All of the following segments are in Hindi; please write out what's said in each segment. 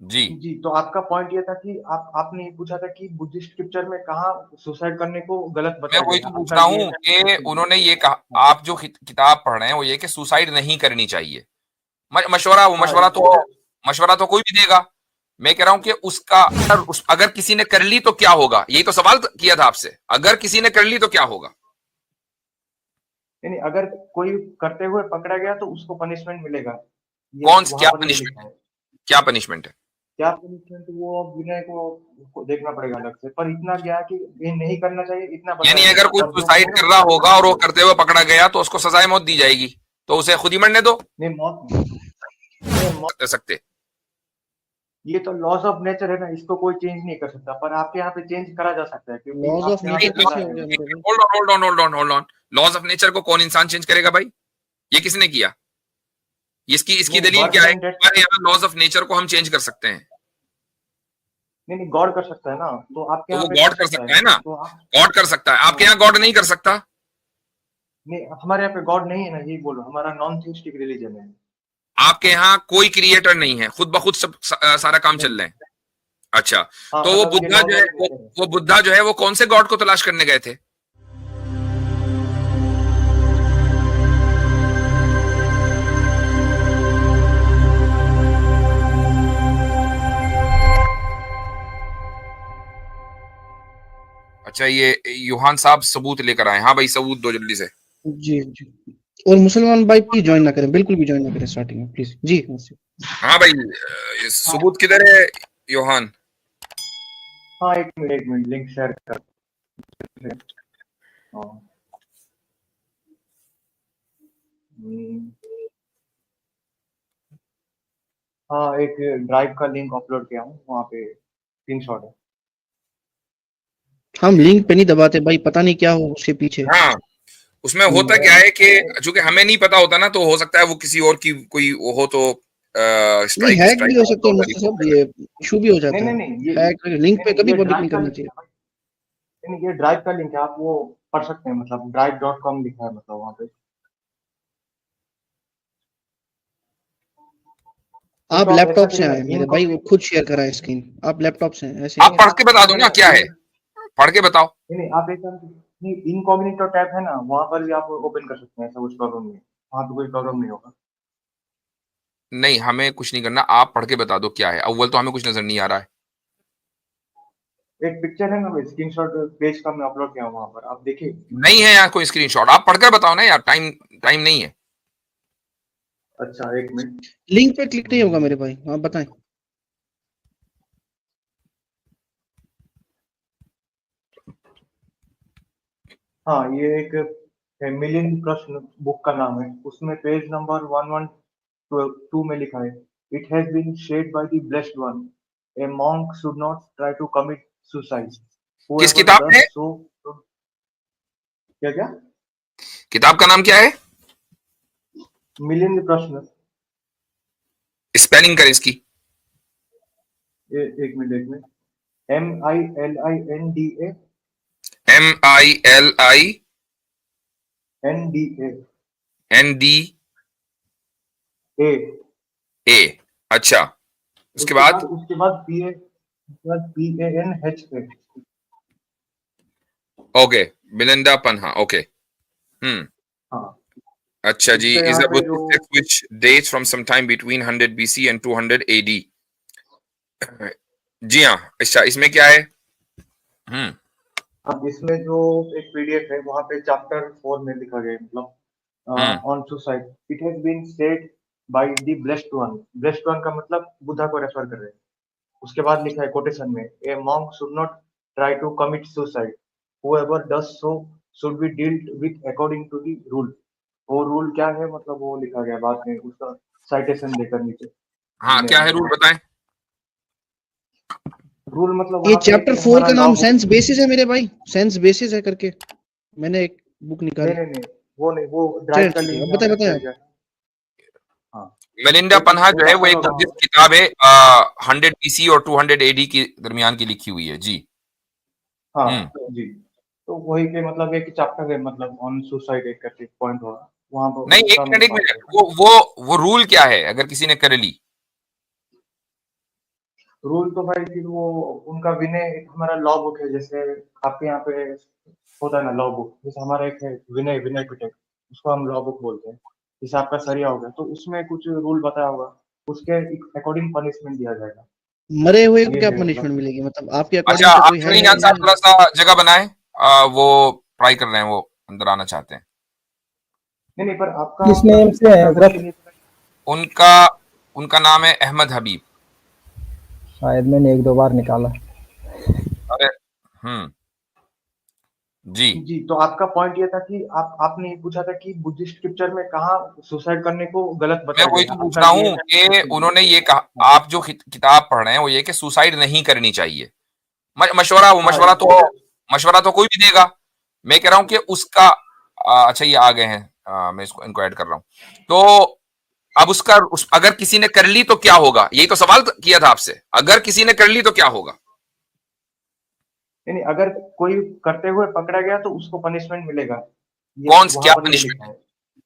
जी। जी, तो आपका पॉइंट ये था कि आपने ये पूछा था कि बुद्धिस्ट स्क्रिप्चर में कहाँ सुसाइड करने को गलत मैं बताया वही गया तो है? पूछ आपका रहा ये हूँ था कि क्वेश्चन। उन्होंने ये कहा, हाँ, आप जो किताब पढ़ रहे हैं वो ये कि सुसाइड नहीं करनी चाहिए। मशवरा, वो हाँ, मशवरा तो कोई भी देगा। मैं कह रहा हूं कि उसका अगर किसी ने कर ली तो क्या होगा, यही तो सवाल किया था आपसे, अगर किसी ने कर ली तो क्या होगा। नहीं, अगर कोई करते हुए पकड़ा गया तो उसको पनिशमेंट मिलेगा। ये कौन वहाँ क्या पर ये पनिशमेंट लिखा है? है। क्या पनिशमेंट है? क्या पनिशमेंट वो विनय को देखना पड़ेगा अलग से, पर इतना क्या है कि ये नहीं करना चाहिए, इतना यानी बताया गया अगर है। कोई और जो सुसाइड करेगा कर रहा उसका होगा और वो पनिशमेंट करते हुए पकड़ा गया तो उसको सजाए मौत दी जाएगी, तो उसे खुद ही मरने दो। नहीं, मौत नहीं। नहीं, मौत। कर सकते। ये तो लॉज ऑफ नेचर है ना, इसको कोई चेंज नहीं कर सकता, पर आपके यहाँ पे चेंज करा जा सकता है क्योंकि लॉज ऑफ आपके यहाँ नहीं पे नेचर तो सजा कैसे हो है गया मेरे मतलब। भाई? Hold on. Laws of nature को कौन इंसान चेंज करेगा भाई? ये किसने किया? इसकी इसकी नहीं, दलील बर्थ क्या है? एंड डेथ का। हमारे यहाँ लॉज ऑफ नेचर को हम चेंज कर सकते हैं। नहीं, नहीं, गॉड कर सकता है ना, तो आपके तो यहाँ वो पे कर गॉड कर सकता है सकता है ना। तो आप। गॉड कर सकता है, आपके हाँ। यहाँ गॉड नहीं कर सकता। नहीं, हमारे यहाँ पे गॉड नहीं है ना, यही बोलो, हमारा नॉन थिस्टिक रिलीजन है। आपके यहाँ कोई क्रिएटर नहीं है, खुद ब खुद सब सारा काम चल नहीं। रहे हैं। अच्छा। हाँ, तो वो मतलब ये बुद्धा लॉज जो है, ऑफ नेचर है। वो बुद्धा जो है वो कौन से गॉड को तलाश करने गए थे? अच्छा, ये यूहान साहब सबूत लेकर आए। हाँ भाई, सबूत दो जल्दी से। जी जी। और मुसलमान भाई प्लीज ज्वाइन ना करें, बिल्कुल भी ज्वाइन ना करें स्टार्टिंग में प्लीज जी। हाँ भाई, ये सबूत किधर है यूहान? हाँ, एक मिनट लिंक शेयर कर। हाँ। हम्म, हाँ, एक ड्राइव का लिंक अपलोड किया हूँ, वहाँ पे स्क्रीनशॉट है। हम लिंक पे नहीं दबाते भाई, पता नहीं क्या हो उसके पीछे। हाँ, उसमें होता क्या है कि चूंकि हमें नहीं पता होता ना, तो हो सकता है वो किसी और की कोई वो हो, तो नहीं, स्ट्राइक हैक भी स्ट्राइक हो सकते हैं मुझसे रिपोर्ट सब, करेगा। ये इशू भी हो नहीं, जाता नहीं, है। नहीं, ये हैक लिंक नहीं, पे नहीं, कभी ये पब्लिक ड्राइव नहीं का करना लिंक चाहिए। है भाई। नहीं, नहीं, ये ड्राइव का लिंक है, आप वो पढ़ सकते हैं, मतलब drive.com लिखा है, मतलब वहाँ पे। नहीं, आप तो आप ऐसा लैपटॉप से करिए ना, आए मेरे भाई, वो इनकॉग्निटो। खुद शेयर करा है स्क्रीन। आप लैपटॉप से हैं ऐसे आप नहीं। पढ़ के बता ऐसा दो करिए ना ना, क्या है, पढ़ के बताओ। नहीं, नहीं, आप ऐसा नहीं, इनकॉग्निटो टैब है ना, वहाँ पर भी आप ओपन कर सकते हैं, ऐसा कुछ प्रॉब्लम नहीं है। वहाँ पे कोई प्रॉब्लम नहीं होगा। नहीं, हमें कुछ नहीं करना, आप पढ़ के बता दो क्या है। अव्वल तो हमें कुछ नजर नहीं आ रहा है। एक पिक्चर है ना, स्क्रीनशॉट पेज का मैं अपलोड किया हूँ वहाँ पर, आप देखिए। नहीं है यहाँ कोई स्क्रीनशॉट, आप पढ़कर बताओ ना यार, टाइम टाइम नहीं है। अच्छा, एक मिनट। लिंक पे क्लिक नहीं होगा मेरे भाई, आप बताएं। हाँ, ये एक मिलियन प्रश्न बुक का नाम है, उसमें पेज नंबर 112 में लिखा है, it has been said by the blessed one, a monk should not try to commit suicide, किस whoever किताब में? does so should। क्या क्या? किताब का नाम क्या है? मिलियन प्रश्न। स्पेलिंग कर इसकी। एक minute MILINDA। NDA। MILINDA। A. अच्छा, उसके उसके बाद? बाद उसके बाद PANHA। Okay, Milinda Panha, okay. हम्म। हाँ। अच्छा जी, इसका इज यहाँ अ पे जो। Buddhist text which dates from some time between 100 BC and 200 AD। जी हाँ, अच्छा, इसमें क्या है? हम्म। अब इसमें जो एक PDF है, वहाँ पे चैप्टर 4 में लिखा गया है, हम्म। मतलब on suicide, it has been said by the blessed one. Blessed one का मतलब बुद्धा को रेफर कर रहे हैं। उसके बाद लिखा है कोटेशन में, a monk should not try to commit suicide, whoever does so should be dealt with according to the rule। वो रूल क्या है, मतलब वो लिखा गया बाद में, उसका साइटेशन देकर नीचे। हाँ, क्या है रूल बताएं। रूल मतलब ये वहां पे चैप्टर एक 4 हमारा का लॉ नाम बुक। सेंस बेसिस है मेरे भाई, सेंस बेसिस है करके मैंने एक बुक नहीं, निकाली। नहीं, नहीं, वो नहीं, वो ड्राइव चलिए का ठीक है, लिंक अब यहाँ बताए पे बताए शेयर आप। किया। हाँ। मेलिंडा एक पन्हा जो एक है वो आपका एक होगा। बुद्धिस्ट किताब है, 100 BC और 200 AD के दरमियान की लिखी हुई है जी। हम्म। हाँ जी। तो वही के मतलब एक चैप्टर है, मतलब ऑन सुसाइड एक करके पॉइंट होगा, वहां पर नहीं, उसका मैं एक पार्ट मिनट, है। वो रूल क्या है अगर किसी ने कर ली? रूल तो भाई फिर वो उनका विनय, एक हमारा लॉ बुक है, जैसे आपके यहाँ पे होता है ना लॉ बुक, जैसे हमारा एक है विनय विनय पिटक, उसको हम लॉ बुक बोलते हैं। जैसे आपका सरिया हो गया तो उसमें कुछ रूल बताया होगा, उसके अकॉर्डिंग पनिशमेंट दिया जाएगा। मरे हुए को ये क्या है पनिशमेंट मतलब। मिलेगी, मतलब आपके अच्छा, अकॉर्डिंग से कोई आपके है लिए या यहाँ नहीं साहब है? थोड़ा सा जगह बनाए, वो ट्राई कर रहे हैं, वो अंदर आना चाहते हैं। नहीं नहीं, पर आपका किस नेम मतलब से है आपका व्रत? क्वेश्चन ये था। उनका उनका नाम है अहमद हबीब। शायद मैंने एक दो बार निकाला। अरे, हम्म, जी। जी, तो आपका पॉइंट ये था कि आपने ये पूछा था कि बुद्धिस्ट स्क्रिप्चर में कहाँ सुसाइड करने को गलत मैं बताया वही गया तो है, पूछ आपका रहा ये हूँ कि क्वेश्चन उन्होंने ये कहा, था। आप जो किताब पढ़ रहे हैं वो ये कि सुसाइड नहीं करनी चाहिए। मशवरा, वो हाँ मशवरा तो कोई भी देगा। मैं कह रहा हूं कि उसका अच्छा, ये आ गए हैं, मैं इसको इनको ऐड कर रहा हूं। तो अब अगर किसी ने कर ली तो क्या होगा, यही तो सवाल किया था आपसे, अगर किसी ने कर ली तो क्या होगा। नहीं, अगर कोई करते हुए पकड़ा गया तो उसको पनिशमेंट मिलेगा, ये वहां क्या पर ये पनिशमेंट लिखा है? है।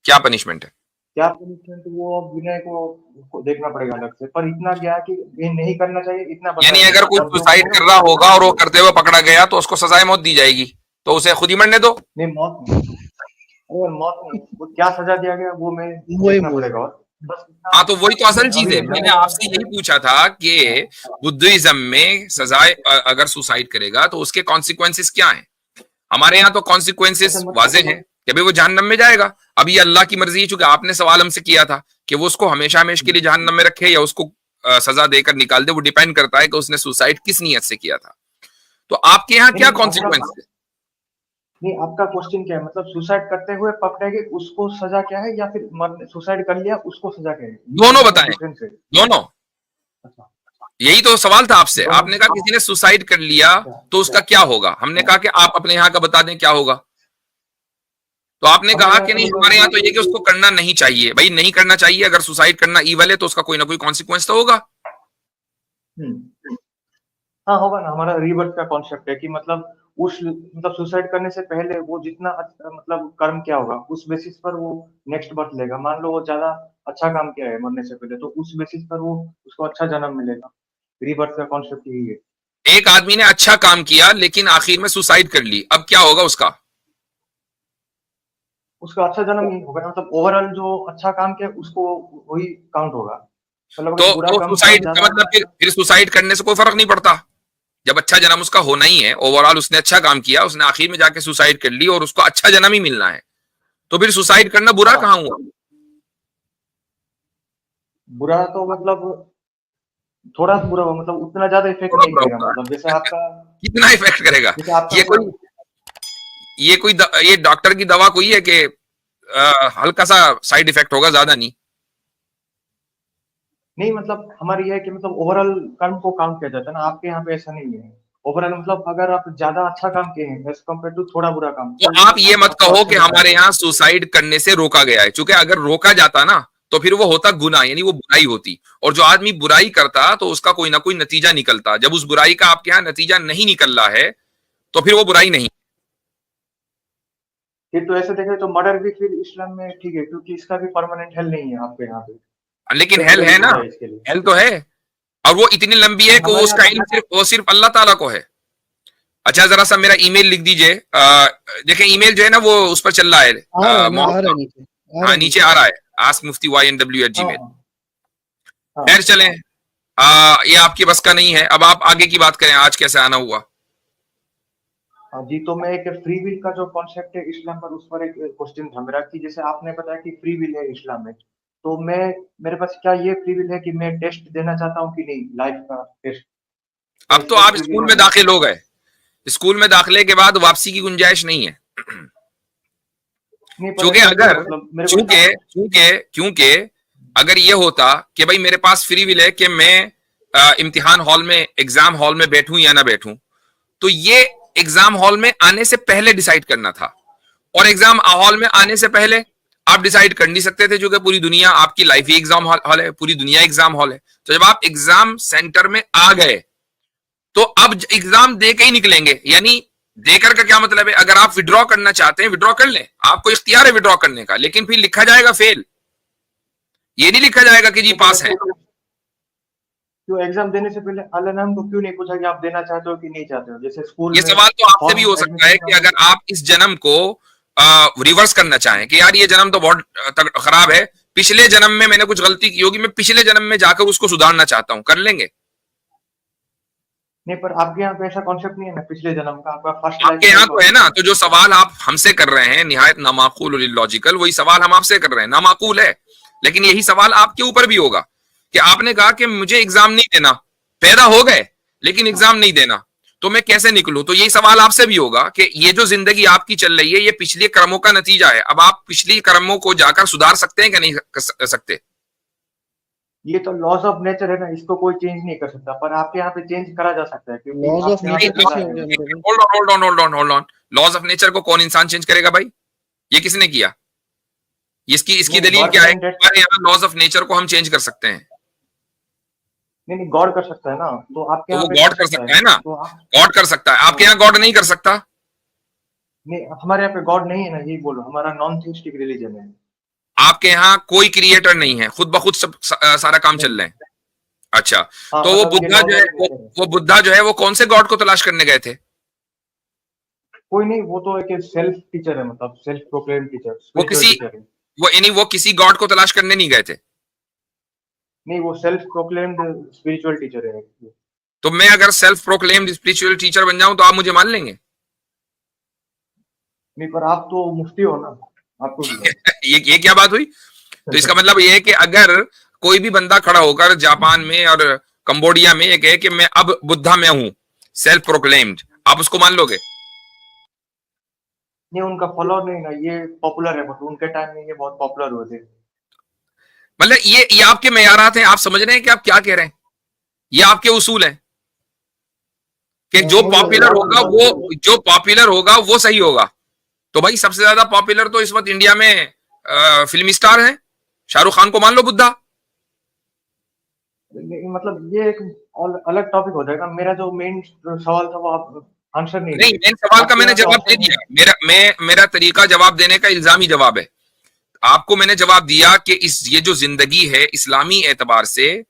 क्या पनिशमेंट है? क्या पनिशमेंट, वो अब विनय को देखना पड़ेगा अलग से, पर इतना गया कि ये नहीं करना चाहिए, इतना यानी बताया अगर गया कोई और जो सुसाइड करेगा कर रहा उसको होगा और वो पनिशमेंट करते हुए पकड़ा गया तो उसको सजाए मौत दी जाएगी, तो उसे खुद ही मरने दो। नहीं, मौत नहीं। अरे मौत नहीं, वो क्या सजा दिया गया वो मैं वही देखना बोल पड़ेगा, रहा हूँ। और बस इतना हाँ, तो वही तो असल चीज अभी है। एग्जाम मैंने में आपसे यही पूछा था कि बुद्धिज्म में सजाए, अगर सुसाइड करेगा तो उसके कॉन्सिक्वेंसेस क्या हैं। हमारे यहाँ तो अच्छा कॉन्सिक्वेंसेस मतलब। वाजे हैं कि भाई वो जहन्नम में जाएगा। अब ये अल्लाह की मर्जी है, चूंकि आपने सवाल हमसे किया था कि वो उसको हमेशा हमेशा के लिए जहन्नम में रखे या उसको सजा देकर निकाल दे, वो डिपेंड करता है कि उसने सुसाइड किस नियत से किया था। तो आपके यहाँ नहीं क्या नहीं, आपका कॉन्सिक्वेंस है? नहीं, आपका क्वेश्चन क्या है, मतलब सुसाइड करते हुए पकड़ेंगे उसको सजा क्या है, या फिर मरने सुसाइड कर लिया उसको सजा क्या है, ये दोनों दोनों में बताएं, डिफरेंस है। दोनों। अच्छा। यही तो सवाल था आपसे। दोनों। आपने कहा किसी ने सुसाइड कर लिया अच्छा। तो उसका क्या होगा, हमने कहा कि आप अपने यहाँ का बता दें क्या होगा। तो आपने हमारे कहा यहाँ कि तो नहीं, हमारे यहाँ तो मतलब। ये कि उसको करना नहीं चाहिए। भाई नहीं करना चाहिए, अगर सुसाइड करना ईवल है तो उसका कोई ना कोई कॉन्सिक्वेंस तो होगा। हम्म। हाँ होगा ना, हमारा रीबर्थ का कॉन्सेप्ट है कि मतलब उस मतलब सुसाइड करने से पहले वो जितना मतलब कर्म किया होगा उस बेसिस पर वो नेक्स्ट बर्थ लेगा। मान लो वो ज्यादा अच्छा काम किया है मरने से पहले, तो उस बेसिस पर वो उसको अच्छा जन्म मिलेगा। रीबर्थ का कॉन्सेप्ट यही है। एक आदमी ने अच्छा काम किया लेकिन आखिर में सुसाइड कर ली, अब क्या होगा उसका? उसका अच्छा जन्म ही होगा, मतलब ओवरऑल जो अच्छा काम किया उसको वही काउंट होगा। मतलब अगर बुरा तो काम किया सुसाइड का ज्यादा। मतलब फिर सुसाइड करने से कोई फर्क नहीं पड़ता। जब अच्छा जन्म उसका होना ही है, ओवरऑल उसने अच्छा काम किया, उसने आखिर में जाके सुसाइड कर ली और उसको अच्छा जन्म ही मिलना है, तो फिर सुसाइड करना बुरा हाँ, कहाँ हुआ? बुरा तो मतलब थोड़ा सा बुरा होगा, मतलब उतना ज्यादा इफेक्ट थोड़ा नहीं बुरा करेगा, होगा। मतलब जैसे आपका। कितना इफेक्ट करेगा? जैसे आपका ये कोई। कोई ये डॉक्टर की दवा कोई है कि हल्का सा साइड इफेक्ट होगा, ज्यादा नहीं। नहीं, मतलब हमारी यह है कि मतलब ओवरऑल कर्म को काउंट किया जाता है ना, आपके यहाँ पे ऐसा नहीं है। ओवरऑल मतलब अगर आप ज्यादा अच्छा काम किए हैं एज कम्पेयर टू थोड़ा बुरा काम, तो तो आप वो ये मत आपको कहो अच्छा कि दिखाया हमारे जाएगा। यहाँ सुसाइड करने से रोका गया है, क्योंकि अगर रोका जाता ना तो फिर वो होता गुनाह, यानी वो बुराई होती। और जो आदमी बुराई करता तो उसका कोई ना कोई नतीजा निकलता। जब उस बुराई का आपके यहाँ नतीजा नहीं निकल रहा है तो फिर वो बुराई नहीं। फिर तो ऐसे देखें तो मर्डर भी फिर इस्लाम में ठीक है, क्योंकि इसका भी परमानेंट हेल नहीं है आपके यहाँ पे। लेकिन हेल टेम्पररी है ना, सजा है इसके लिए। हेल तो है। और वो इतनी लंबी है कि वो हमारे यहाँ उसका इल्म सिर्फ अल्लाह ताला को है। अच्छा, जरा सा मेरा ईमेल लिख दीजिए। देखें ईमेल जो है ना वो उस पर चल रहा है, आ रहा है ना, आ माउस रहा है का। नीचे, आ रहा हाँ, है नीचे नीचे। आ रहा है, आस्क मुफ्ती YNW@gmail। हाँ हाँ खैर हाँ। चलें, ये आपकी बस का नहीं है। अब आप आगे की बात करें, आज कैसे आना हुआ। हाँ जी, तो मैं एक फ्री विल का जो कॉन्सेप्ट है इस्लाम पर, उस पर एक क्वेश्चन था मेरा कि जैसे आपने बताया कि फ्री विल है इस्लाम में, तो मैं मेरे पास क्या ये फ्री विल है कि मैं टेस्ट देना चाहता हूँ कि नहीं, लाइफ का टेस्ट, क्या अब इस तो पर आप फ्री विल स्कूल है में मेरे दाखिल पास? हो गए। स्कूल में दाखिले के बाद वापसी की गुंजाइश नहीं है। नहीं, पर क्योंकि ऐसा क्यों, अगर मतलब मेरे को क्योंकि क्योंकि क्योंकि अगर ये होता कि भाई मेरे पास फ्री विल है कि मैं इम्तिहान हॉल में, एग्जाम हॉल में बैठूं या ना बैठूं, तो ये एग्जाम हॉल में आने से पहले डिसाइड करना था। और एग्जाम हॉल में आने से पहले आप डिसाइड कर नहीं सकते थे, क्योंकि पूरी दुनिया, आपकी लाइफ ही एग्जाम हॉल है, पूरी दुनिया एग्जाम हॉल है। तो जब आप एग्जाम सेंटर में आ गए तो अब एग्जाम दे के ही निकलेंगे। यानी देकर का क्या मतलब है, अगर आप विड्रॉ करना चाहते हैं विड्रॉ कर लें, आपको इख्तियार है विड्रॉ करने का, लेकिन फिर लिखा जाएगा फेल। ये नहीं लिखा जाएगा कि जी नहीं, पर पास है। ऐसे क्यों क्यों एग्जाम देने से पहले अल्लाह ने हमको क्यों नहीं पूछा कि आप देना चाहते हो कि नहीं चाहते हो? जैसे स्कूल ये में सवाल तो आपसे भी हो फॉर्म सकता है एडमिशन कि अगर आप इस जन्म को रिवर्स करना चाहें कि यार ये जन्म तो बहुत खराब है, पिछले जन्म में मैंने कुछ गलती की होगी, मैं पिछले जन्म में जाकर उसको सुधारना चाहता हूं, कर लेंगे? नहीं, पर आपके यहाँ पे ऐसा कॉन्सेप्ट नहीं है ना पिछले जन्म का, आपका फर्स्ट आपके यहाँ तो है ना। तो जो सवाल आप हमसे कर रहे हैं निहायत नामाकूल और इलॉजिकल, वही सवाल हम आपसे कर रहे हैं, नामाकूल है। लेकिन यही सवाल आपके ऊपर भी होगा कि आपने कहा कि मुझे एग्जाम नहीं देना, पैदा हो गए लेकिन एग्जाम नहीं देना, तो मैं कैसे निकलूं? तो यही सवाल आपसे भी होगा कि ये जो जिंदगी आपकी चल रही है ये पिछले कर्मों का नतीजा है, अब आप पिछली कर्मों को जाकर सुधार सकते हैं कि नहीं कर सकते? ये तो लॉस ऑफ नेचर है ना, इसको कोई चेंज नहीं कर सकता, पर आपके यहाँ पे चेंज करा जा सकता है क्योंकि लॉज ऑफ आपके यहाँ पे नेचर लिखा कैसे है। हो गया मेरे भाई? Hold on. Laws of nature को कौन इंसान चेंज करेगा भाई? ये किसने किया? इसकी नहीं, दलील birth क्या है? and death- हमारे यहाँ लॉज ऑफ नेचर को हम चेंज कर सकते हैं। नहीं, गॉड कर सकता है ना, तो आपके तो यहाँ वो पे गॉड कर सकता है ना, तो आप गॉड कर सकता है, आपके यहाँ गॉड नहीं कर सकता। नहीं, हमारे यहाँ पे गॉड नहीं है ना, यही बोलो, हमारा नॉन थिस्टिक रिलीजन है। आपके यहाँ कोई क्रिएटर नहीं है, खुद ब खुद सब सारा काम चल रहे हैं। अच्छा, हाँ, तो वो मतलब ये बुद्धा जो है laws of nature है। वो बुद्धा जो है वो कौन से गॉड को तलाश करने गए थे? कोई नहीं, वो तो एक सेल्फ टीचर है, मतलब सेल्फ प्रोक्लेम टीचर, वो किसी टीचर है। वो किसी गॉड को तलाश करने नहीं गए थे। नहीं, वो सेल्फ प्रोक्लेम्ड स्पिरिचुअल टीचर है। तो मैं अगर सेल्फ प्रोक्लेम्ड स्पिरिचुअल टीचर बन जाऊं तो आप मुझे मान लेंगे? नहीं, पर आप तो मुफ्ती हो ना, आपको ये क्या बात हुई? तो इसका मतलब ये है कि अगर कोई भी बंदा खड़ा होकर जापान में और कंबोडिया में ये कहे कि मैं अब बुद्धा में हूं, सेल्फ प्रोक्लेम्ड, आप उसको मान लोगे? नहीं, उनका फॉलोअर नहीं ना, ये पॉपुलर है, बट उनके टाइम में ये बहुत पॉपुलर हुए थे। मतलब ये आपके मेयारात हैं, आप समझ रहे हैं कि आप क्या कह रहे हैं? ये आपके उसूल हैं कि जो पॉपुलर होगा वो सही होगा। तो भाई सबसे ज्यादा पॉपुलर तो इस वक्त इंडिया में फिल्मी स्टार हैं, शाहरुख खान को मान लो बुद्धा। मतलब ये एक अलग टॉपिक हो जाएगा। मेरा जो मेन सवाल था वो आप आंसर नहीं नहीं, मेन सवाल का मैंने जवाब दे दिया। मेरा तरीका जवाब देने का इल्जामी जवाब है। आपको मैंने जवाब दिया कि ये जो जिंदगी है इस्लामी एतबार से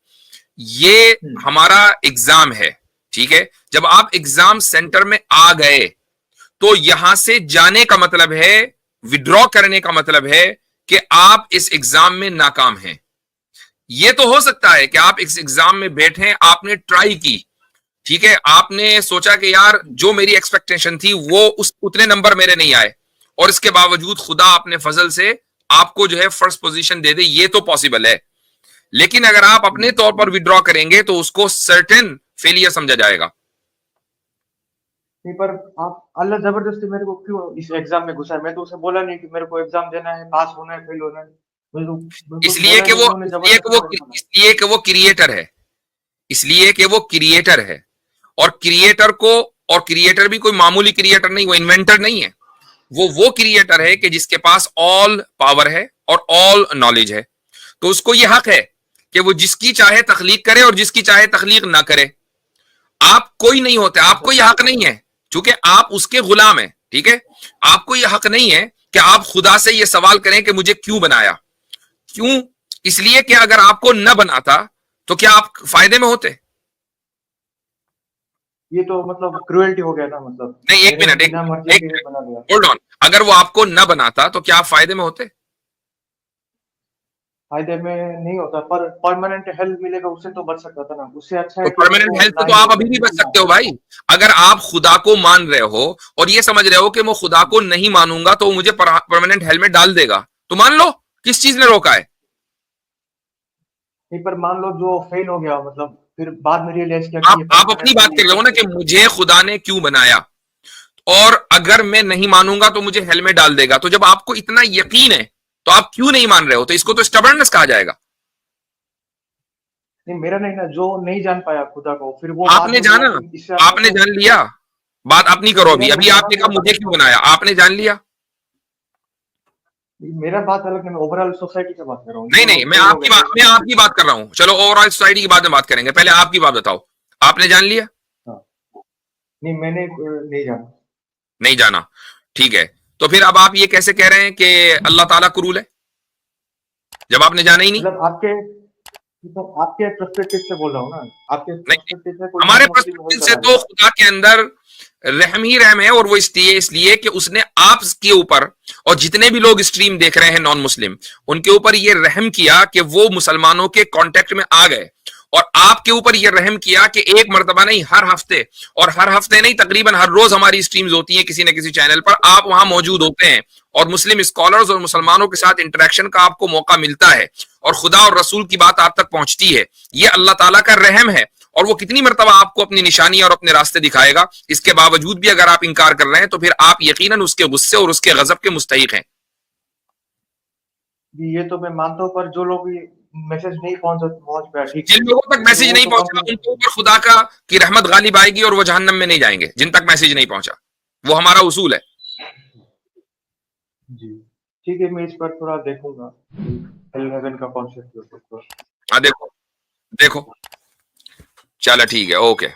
ये हमारा एग्जाम है, ठीक है। जब आप एग्जाम सेंटर में आ गए तो यहां से जाने का मतलब है, विड्रॉ करने का मतलब है कि आप इस एग्जाम में नाकाम हैं। ये तो हो सकता है कि आप इस एग्जाम में बैठे, आपने ट्राई की, ठीक है, आपने सोचा कि यार जो मेरी एक्सपेक्टेशन थी वो उतने नंबर मेरे नहीं आए, और इसके बावजूद खुदा अपने फजल से आपको जो है फर्स्ट पोजीशन दे दे, ये तो पॉसिबल है। लेकिन अगर आप अपने तौर पर विड्रॉ करेंगे तो उसको सर्टेन फेलियर समझा जाएगा। नहीं, पर आप अल्लाह जबरदस्ती मेरे को क्यों इस एग्जाम में घुसा है? मैं तो उसे बोला नहीं कि मेरे को एग्जाम देना है, पास होना है, फेल होना है। इसलिए कि वो क्रिएटर है, इसलिए कि वो क्रिएटर है, और क्रिएटर भी कोई मामूली क्रिएटर नहीं, वो इन्वेंटर नहीं है। वो क्रिएटर है कि जिसके पास ऑल पावर है और ऑल नॉलेज है। तो उसको ये हक है कि वो जिसकी चाहे तख्लीक करे और जिसकी चाहे तख्लीक ना करे। आप कोई नहीं होते, आपको यह हक नहीं है, क्योंकि आप उसके गुलाम हैं, ठीक है। आपको यह हक नहीं है कि आप खुदा से यह सवाल करें कि मुझे क्यों बनाया। क्यों? इसलिए कि अगर आपको न बनाता तो क्या आप फायदे में होते? ये तो मतलब क्रूएल्टी हो गया ना, मतलब नहीं, एक मिनट, होल्ड ऑन। अगर वो आपको न बनाता तो क्या आप फायदे में होते? फायदे में नहीं होता, पर परमानेंट हेल्थ मिलेगा, उससे तो बच सकता था ना। उससे अच्छा है तो परमानेंट हेल्थ तो आप अभी भी बच सकते हो भाई। अगर आप खुदा को मान रहे हो और ये समझ रहे हो कि मैं खुदा को नहीं मानूंगा तो मुझे परमानेंट हेल्थ में डाल देगा, तो मान लो, किस चीज ने रोका है? नहीं, पर मान लो जो फेल हो गया, मतलब फिर बाद में रियलाइज किया आप अपनी बात कर रहे हो ना कि मुझे खुदा ने क्यों बनाया, और अगर मैं नहीं मानूंगा तो मुझे हेल में डाल देगा। तो जब आपको इतना यकीन है तो आप क्यों नहीं मान रहे हो? तो इसको तो स्टबर्ननेस कहा जाएगा। नहीं, मेरा नहीं ना, जो नहीं जान पाया खुदा को, फिर वो आपने जाना, आपने जान लिया। बात अपनी करो। अभी आपने कहा मुझे क्यों बनाया, आपने जान लिया। मेरा बात अलग है, मैं ओवरऑल सोसाइटी की बात कर रहा हूँ। नहीं, मैं आपकी बात कर रहा हूँ। चलो ओवरऑल सोसाइटी की बाद में बात करेंगे, पहले आपकी बात बताओ, आपने जान लिया? नहीं, मैंने नहीं जाना। नहीं जाना, ठीक है। तो फिर अब आप ये कैसे कह रहे हैं कि अल्लाह ताला क्रूल है, जब आपने जाना ही नहीं? मतलब तो आपके पर्सपेक्टिव से बोल रहा हूँ ना, आपके नहीं, पर्सपेक्टिव से कोई हमारे मुस्लिम नहीं पर्सपेक्टिव से करा तो खुदा के अंदर रहम ही रहम है, और वो इसलिए कि उसने आपके ऊपर और जितने भी लोग स्ट्रीम देख रहे हैं नॉन मुस्लिम, उनके ऊपर ये रहम किया कि वो मुसलमानों के कांटेक्ट में आ गए, और आपके ऊपर ये रहम किया कि एक मर्तबा नहीं, हर हफ्ते, और हर हफ्ते नहीं, तकरीबन हर रोज हमारी स्ट्रीम्स होती हैं किसी न किसी चैनल पर, आप वहां मौजूद होते हैं और मुस्लिम स्कॉलर्स और मुसलमानों के साथ इंटरेक्शन का आपको मौका मिलता है, और खुदा और रसूल की बात आप तक पहुंचती है। ये अल्लाह ताला का रहम है, और वो कितनी मर्तबा आपको अपनी निशानी और अपने रास्ते दिखाएगा। इसके बावजूद भी अगर आप इंकार कर रहे हैं तो फिर आप यकीनन उसके गुस्से और उसके गजब के मुस्तहिक हैं। ये तो मैं मानता हूँ, पर जो लोग ये मैसेज नहीं पहुंच पाया, ठीक है, जिन लोगों तक मैसेज वो नहीं तो पहुंचा, कंप्लीट। उनके ऊपर खुदा की रहमत गालिब आएगी और वो जहन्नम में नहीं जाएंगे, जिन तक मैसेज नहीं पहुंचा। वो हमारा उसूल है। जी ठीक है, मैं इस पर थोड़ा देखूंगा, हेल हेवन का कॉन्सेप्ट। हाँ, देखो देखो, चलो ठीक है, ओके।